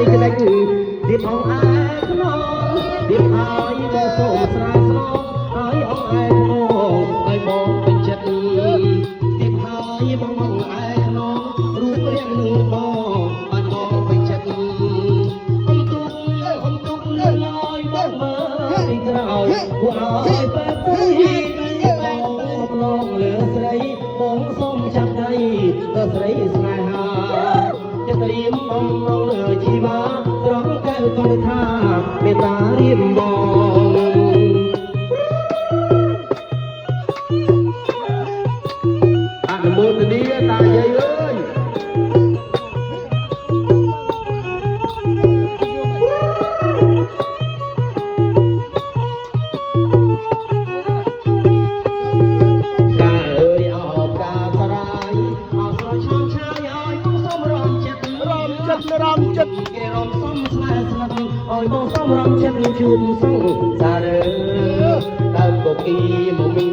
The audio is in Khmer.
យក្តែកទៀតអងឯខ្នងទៀតហើយមកសូមស្រាស្រងហើយអងឯខ្នងឲ្យបងពេញចិត្តទៀតហើយបងឯខ្នងរូបរាងនឹងបងឲ្យបងពេញចិត្តអមទុកលើឲ្យបងមើលពីក្រោយពួកឲ្យបែបបងឡងលើស្រីបងសូមចាប់ដៃស្រីស្នេហាจะเตรียมបំណងលើជីវ៉ាត្រង់កែវកលថាមេត្តារៀបបងអនុមោទនាតាយាយអើយរំចិត្តគេរំសំស្នេហ៍ស្និទ្ធឲ្យបងសំរំចិត្តជួបសង្សារដើមកគីមកមី